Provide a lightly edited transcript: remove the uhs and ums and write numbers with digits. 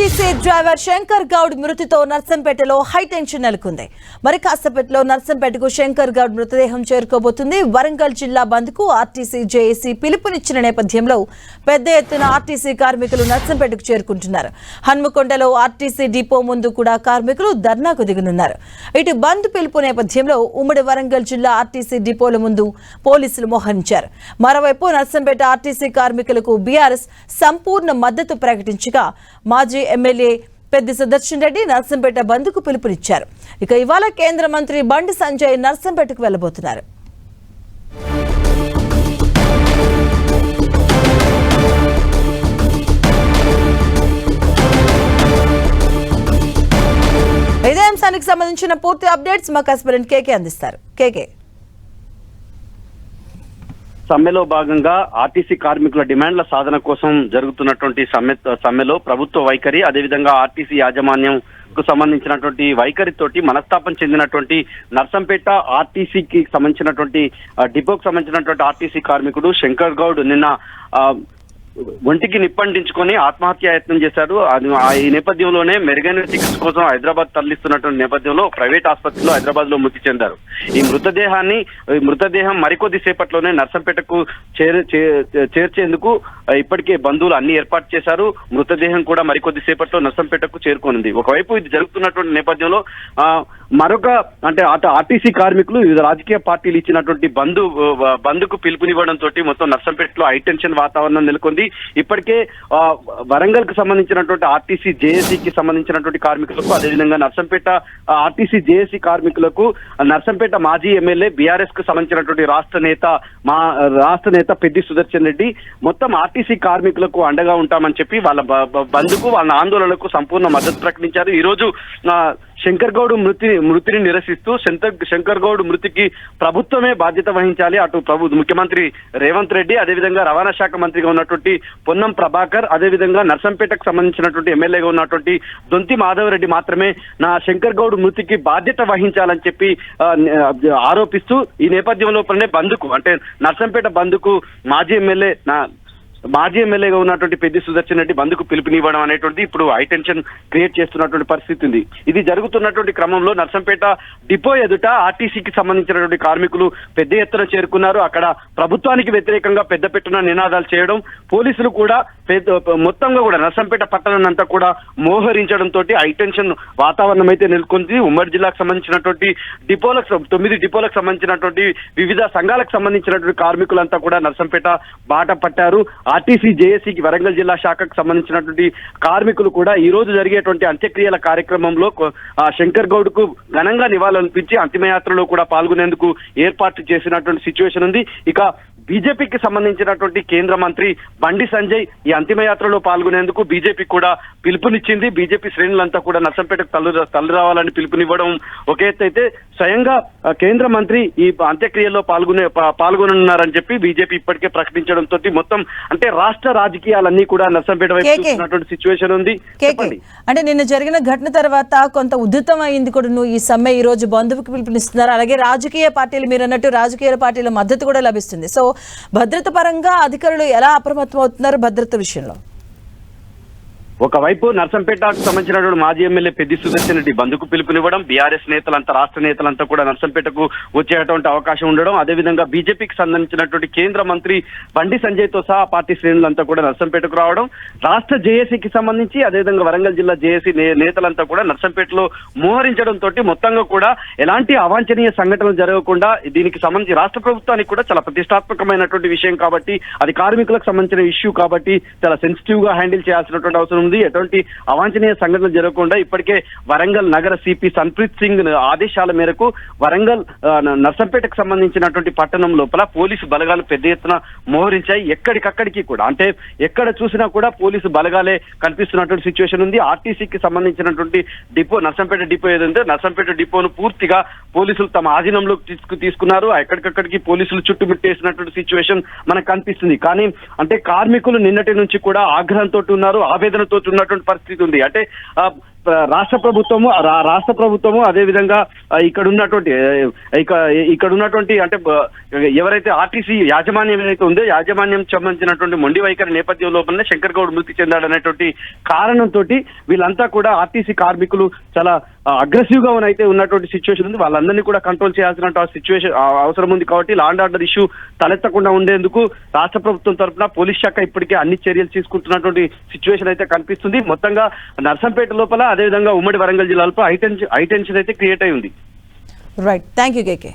RTC driver Shankar Goud మృతితో నర్సంపేటలో high tension నెలకొంది. మరి కాసేపట్లో నర్సంపేటకు శంకర్ గౌడ్ మృతదేహం చేరుకోబోతుంది. వరంగల్ జిల్లా బంద్ కు ఆర్టీసీ జేఏసీ పిలుపునిచ్చిన నేపథ్యంలో పెద్ద ఎత్తున ఆర్టీసీ కార్మికులు నర్సంపేటకు చేరుకుంటున్నారు. హన్మకొండలో ఆర్టీసీ డిపో ముందు కూడా కార్మికులు ధర్నాకు దిగనున్నారు. ఇటు బంద్ పిలుపు నేపథ్యంలో ఉమ్మడి వరంగల్ జిల్లా ఆర్టీసీ డిపోల ముందు పోలీసులు మోహరించారు. మరోవైపు నర్సంపేట ఆర్టీసీ కార్మికులకు బీఆర్ఎస్ సంపూర్ణ మద్దతు ప్రకటించగా మాజీ ఎమ్మెల్యే పెద్ది సుదర్శన్ రెడ్డి నర్సంపేట బంద్కు పిలుపునిచ్చారు. ఇక ఇవాళ కేంద్ర మంత్రి బండి సంజయ్ నర్సంపేటకు వెళ్లబోతున్నారు. ఇదే అంశానికి సంబంధించిన పూర్తి అప్డేట్స్ మా కరెస్పాండెంట్ కేకే అందిస్తారు. కేకే, సమ్మెలో భాగంగా ఆర్టీసీ కార్మికుల డిమాండ్ల సాధన కోసం జరుగుతున్నటువంటి సమ్మెలో ప్రభుత్వ వైఖరి, అదేవిధంగా ఆర్టీసీ యాజమాన్యం కు సంబంధించినటువంటి వైఖరితోటి మనస్తాపం చెందినటువంటి నర్సంపేట ఆర్టీసీకి సంబంధించినటువంటి డిపోకు సంబంధించినటువంటి ఆర్టీసీ కార్మికుడు శంకర్ గౌడ్ నిన్న ఒంటికి నిప్పండించుకొని ఆత్మహత్యాయత్నం చేశారు. ఈ నేపథ్యంలోనే మెరుగైన చికిత్స కోసం హైదరాబాద్ తరలిస్తున్నటువంటి నేపథ్యంలో ప్రైవేట్ ఆసుపత్రిలో హైదరాబాద్ లో మృతి చెందారు. ఈ మృతదేహం మరికొద్ది సేపట్లోనే నర్సంపేటకు చేర్చేందుకు ఇప్పటికే బంధువులు అన్ని ఏర్పాటు చేశారు. మృతదేహం కూడా మరికొద్ది సేపట్లో నర్సంపేటకు చేరుకోనుంది. ఒకవైపు ఇది జరుగుతున్నటువంటి నేపథ్యంలో మరొక అటు ఆర్టీసీ కార్మికులు వివిధ రాజకీయ పార్టీలు ఇచ్చినటువంటి బంద్కు పిలుపునివ్వడంతో మొత్తం నర్సంపేటలో హైటెన్షన్ వాతావరణం నెలకొంది. ఇప్పటికే వరంగల్ కు సంబంధించినటువంటి ఆర్టీసీ జేఏసీకి సంబంధించినటువంటి కార్మికులకు, అదేవిధంగా నర్సంపేట ఆర్టీసీ జేఏసీ కార్మికులకు నర్సంపేట మాజీ ఎమ్మెల్యే బీఆర్ఎస్ కు సంబంధించినటువంటి రాష్ట్ర నేత పెద్ది సుదర్శన్ రెడ్డి మొత్తం ఆర్టీసీ కార్మికులకు అండగా ఉంటామని చెప్పి వాళ్ళ బంద్కు, వాళ్ళ ఆందోళనకు సంపూర్ణ మద్దతు ప్రకటించారు. ఈ రోజు శంకర్ గౌడ్ మృతిని నిరసిస్తూ శంకర్ గౌడ్ మృతికి ప్రభుత్వమే బాధ్యత వహించాలి, అటు ముఖ్యమంత్రి రేవంత్ రెడ్డి, అదేవిధంగా రవాణా శాఖ మంత్రిగా ఉన్నటువంటి పొన్నం ప్రభాకర్, అదేవిధంగా నర్సంపేటకు సంబంధించినటువంటి ఎమ్మెల్యేగా ఉన్నటువంటి దొంతి మాధవరెడ్డి మాత్రమే శంకర్ గౌడ్ మృతికి బాధ్యత వహించాలని చెప్పి ఆరోపిస్తూ ఈ నేపథ్యంలోనే బంద్కు నర్సంపేట బంద్కు మాజీ ఎమ్మెల్యేగా ఉన్నటువంటి పెద్ది సుదర్శన్ రెడ్డి బంద్కు పిలుపునివ్వడం అనేటువంటి ఇప్పుడు హైటెన్షన్ క్రియేట్ చేస్తున్నటువంటి పరిస్థితి ఉంది. ఇది జరుగుతున్నటువంటి క్రమంలో నర్సంపేట డిపో ఎదుట ఆర్టీసీకి సంబంధించినటువంటి కార్మికులు పెద్ద ఎత్తున చేరుకున్నారు. అక్కడ ప్రభుత్వానికి వ్యతిరేకంగా పెద్ద పెట్టున నినాదాలు చేయడం, పోలీసులు కూడా మొత్తంగా కూడా నర్సంపేట పట్టణాన్ని అంతా కూడా మోహరించడంతో హైటెన్షన్ వాతావరణం అయితే నెలకొంది. ఉమ్మడి జిల్లాకు సంబంధించినటువంటి 9 డిపోలకు సంబంధించినటువంటి వివిధ సంఘాలకు సంబంధించినటువంటి కార్మికులంతా కూడా నర్సంపేట బాట పట్టారు. ఆర్టీసీ జేఏసీకి వరంగల్ జిల్లా శాఖకు సంబంధించినటువంటి కార్మికులు కూడా ఈ రోజు జరిగేటువంటి అంత్యక్రియల కార్యక్రమంలో శంకర్ గౌడ్ కు ఘనంగా నివాళులర్పించి అంతిమయాత్రలో కూడా పాల్గొనేందుకు ఏర్పాటు చేసినటువంటి సిచ్యువేషన్ ఉంది. ఇక బీజేపీకి సంబంధించినటువంటి కేంద్ర మంత్రి బండి సంజయ్ ఈ అంతిమయాత్రలో పాల్గొనేందుకు బీజేపీ కూడా పిలుపునిచ్చింది. బీజేపీ శ్రేణులంతా కూడా నర్సంపేటకు తల్లి రావాలని పిలుపునివ్వడం ఒక ఎత్తు అయితే, స్వయంగా కేంద్ర మంత్రి ఈ అంత్యక్రియల్లో పాల్గొనున్నారని చెప్పి బీజేపీ ఇప్పటికే ప్రకటించడంతో మొత్తం రాష్ట్ర రాజకీయాలన్నీ కూడా నర్సంపేట వైపు చూస్తున్నటువంటి సిచ్యువేషన్ ఉంది. నిన్న జరిగిన ఘటన తర్వాత కొంత ఉద్ధృతం అయింది కూడా ఈ సమ్మె ఈ రోజు బంధువుకు పిలుపునిస్తున్నారు. అలాగే రాజకీయ పార్టీలు, మీరు అన్నట్టు రాజకీయ పార్టీల మద్దతు కూడా లభిస్తుంది. సో భద్రత పరంగా అధికారులు ఎలా అప్రమత్తం అవుతున్నారు భద్రత విషయంలో? ఒకవైపు నర్సంపేటకు సంబంధించినటువంటి మాజీ ఎమ్మెల్యే పెద్ది సుదర్శన్ రెడ్డి బంద్కు పిలుపునివ్వడం, బీఆర్ఎస్ నేతలంతా, రాష్ట్ర నేతలంతా కూడా నర్సంపేటకు వచ్చేటువంటి అవకాశం ఉండడం, అదేవిధంగా బీజేపీకి సంబంధించినటువంటి కేంద్ర మంత్రి బండి సంజయ్ తో సహా పార్టీ శ్రేణులంతా కూడా నర్సంపేటకు రావడం, రాష్ట్ర జేఏసీకి సంబంధించి అదేవిధంగా వరంగల్ జిల్లా జేఏసీ నేతలంతా కూడా నర్సంపేటలో మోహరించడంతో మొత్తంగా కూడా ఎలాంటి అవాంఛనీయ సంఘటనలు జరగకుండా దీనికి సంబంధించి రాష్ట్ర ప్రభుత్వానికి కూడా చాలా ప్రతిష్టాత్మకమైనటువంటి విషయం కాబట్టి, అది కార్మికులకు సంబంధించిన ఇష్యూ కాబట్టి చాలా సెన్సిటివ్ గా హ్యాండిల్ చేయాల్సినటువంటి అవసరం. ఎటువంటి అవాంఛనీయ సంఘటనలు జరగకుండా ఇప్పటికే వరంగల్ నగర సిపి సన్ప్రీత్ సింగ్ ఆదేశాల మేరకు వరంగల్ నర్సంపేటకు సంబంధించినటువంటి పట్టణం లోపల పోలీసు బలగాలు పెద్ద ఎత్తున మోహరించాయి. ఎక్కడికక్కడికి కూడా ఎక్కడ చూసినా కూడా పోలీసు బలగాలే కనిపిస్తున్నటువంటి సిచ్యువేషన్ ఉంది. ఆర్టీసీకి సంబంధించినటువంటి డిపో నర్సంపేట డిపో ఏదంటే నర్సంపేట డిపోను పూర్తిగా పోలీసులు తమ ఆధీనంలోకి తీసుకున్నారు. ఎక్కడికక్కడికి పోలీసులు చుట్టుముట్టేసినటువంటి సిచ్యువేషన్ మనకు కనిపిస్తుంది. కానీ కార్మికులు నిన్నటి నుంచి కూడా ఆగ్రహంతో ఉన్నారు, ఆవేదనతో ఉన్నటువంటి పరిస్థితి ఉంది. రాష్ట్ర ప్రభుత్వము అదేవిధంగా ఇక్కడ ఉన్నటువంటి అంటే ఎవరైతే ఆర్టీసీ యాజమాన్యం ఏదైతే ఉందో యాజమాన్యం సంబంధించినటువంటి మొండి వైఖరి నేపథ్యం లోపలనే శంకర్ గౌడ్ మృతి చెందాడనేటువంటి కారణంతో వీళ్ళంతా కూడా ఆర్టీసీ కార్మికులు చాలా అగ్రెసివ్ గా అయితే ఉన్నటువంటి సిచ్యువేషన్ ఉంది. వాళ్ళందరినీ కూడా కంట్రోల్ చేయాల్సిన సిచ్యువేషన్ అవసరం ఉంది. కాబట్టి లా అండ్ ఆర్డర్ ఇష్యూ తలెత్తకుండా ఉండేందుకు రాష్ట్ర ప్రభుత్వం తరఫున పోలీస్ శాఖ ఇప్పటికే అన్ని చర్యలు తీసుకుంటున్నటువంటి సిచ్యువేషన్ అయితే కనిపిస్తుంది. మొత్తంగా నర్సంపేట లోపల అదేవిధంగా ఉమ్మడి వరంగల్ జిల్లాలో హై టెన్షన్ అయితే క్రియేట్ అయి ఉంది. Right, thank you KK.